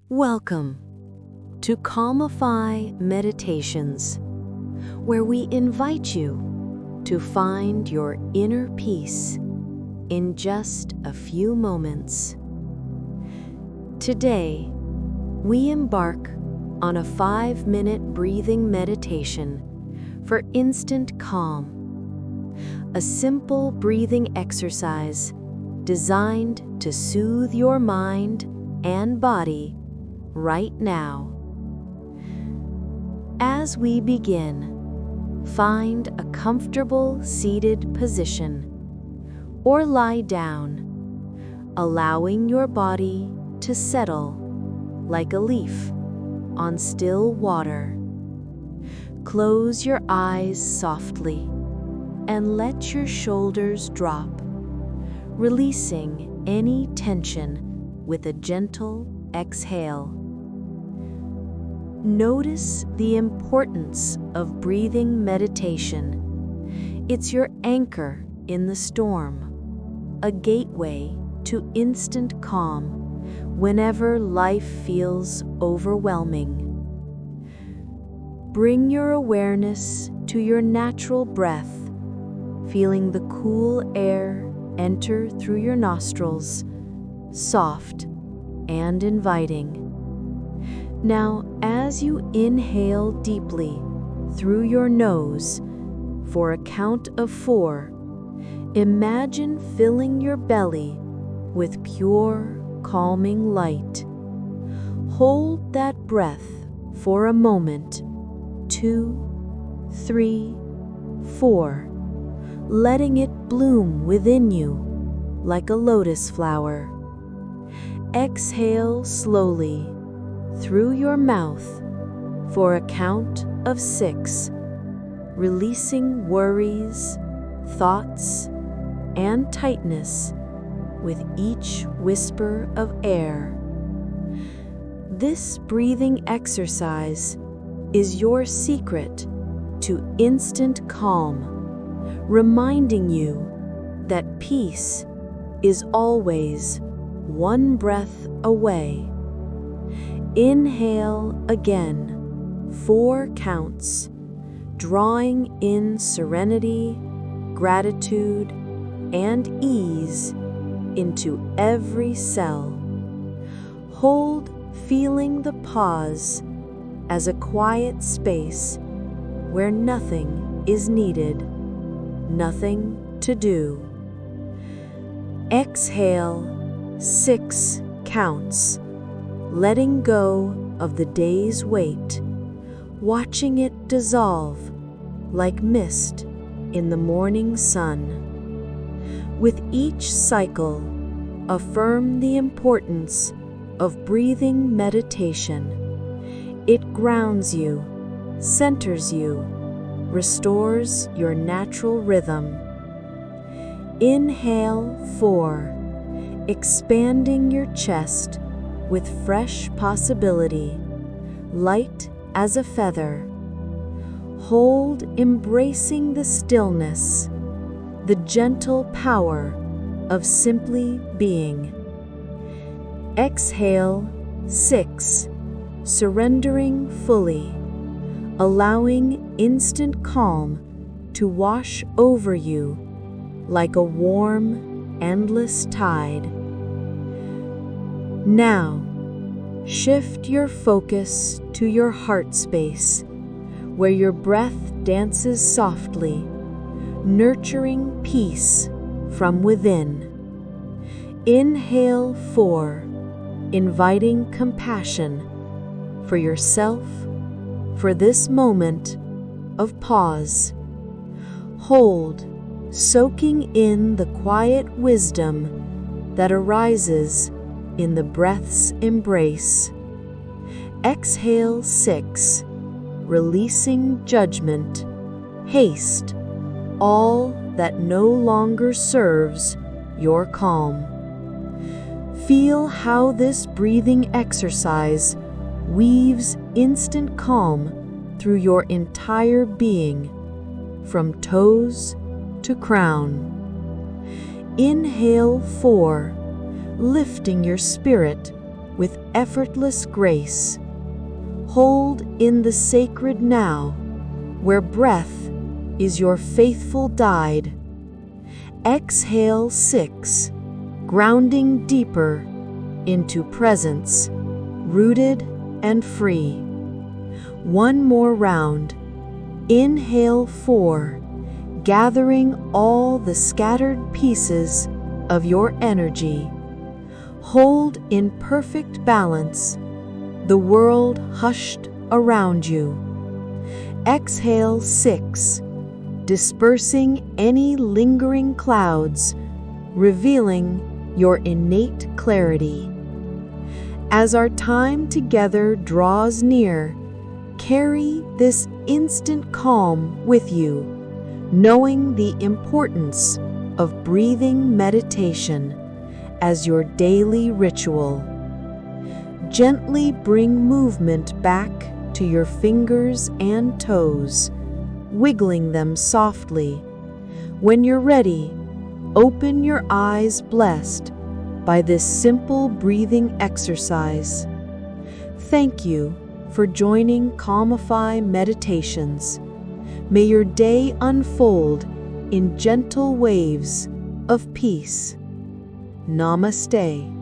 Welcome to Calmify Meditations, where we invite you to find your inner peace in just a few moments. Today, we embark on a 5-minute breathing meditation for instant calm. A simple breathing exercise designed to soothe your mind and body right now. As we begin, find a comfortable seated position or lie down, allowing your body to settle like a leaf on still water. Close your eyes softly and let your shoulders drop, releasing any tension with a gentle exhale. Notice the importance of breathing meditation. It's your anchor in the storm, a gateway to instant calm whenever life feels overwhelming. Bring your awareness to your natural breath, feeling the cool air enter through your nostrils, soft and inviting. Now, as you inhale deeply through your nose for a count of 4, imagine filling your belly with pure, calming light. Hold that breath for a moment. 2, 3, 4, letting it bloom within you like a lotus flower. Exhale slowly through your mouth for a count of 6, releasing worries, thoughts, and tightness with each whisper of air. This breathing exercise is your secret to instant calm, reminding you that peace is always one breath away. Inhale again, 4 counts, drawing in serenity, gratitude, and ease into every cell. Hold, feeling the pause as a quiet space where nothing is needed, nothing to do. Exhale 6 counts, letting go of the day's weight, watching it dissolve like mist in the morning sun. With each cycle, affirm the importance of breathing meditation. It grounds you, centers you, restores your natural rhythm. Inhale 4, expanding your chest with fresh possibility, light as a feather. Hold, embracing the stillness, the gentle power of simply being. Exhale 6, surrendering fully, allowing instant calm to wash over you like a warm, endless tide. Now, shift your focus to your heart space, where your breath dances softly, nurturing peace from within. Inhale 4, inviting compassion for yourself, for this moment of pause. Hold, soaking in the quiet wisdom that arises in the breath's embrace. Exhale 6, releasing judgment, haste, all that no longer serves your calm. Feel how this breathing exercise weaves instant calm through your entire being, from toes to crown. Inhale 4, lifting your spirit with effortless grace. Hold in the sacred now, where breath is your faithful guide. Exhale 6, grounding deeper into presence, rooted and free. One more round. Inhale 4, gathering all the scattered pieces of your energy. Hold in perfect balance, the world hushed around you. Exhale 6, dispersing any lingering clouds, revealing your innate clarity. As our time together draws near, carry this instant calm with you, knowing the importance of breathing meditation as your daily ritual. Gently bring movement back to your fingers and toes, wiggling them softly. When you're ready, open your eyes, blessed by this simple breathing exercise. Thank you for joining Calmify Meditations. May your day unfold in gentle waves of peace. Namaste.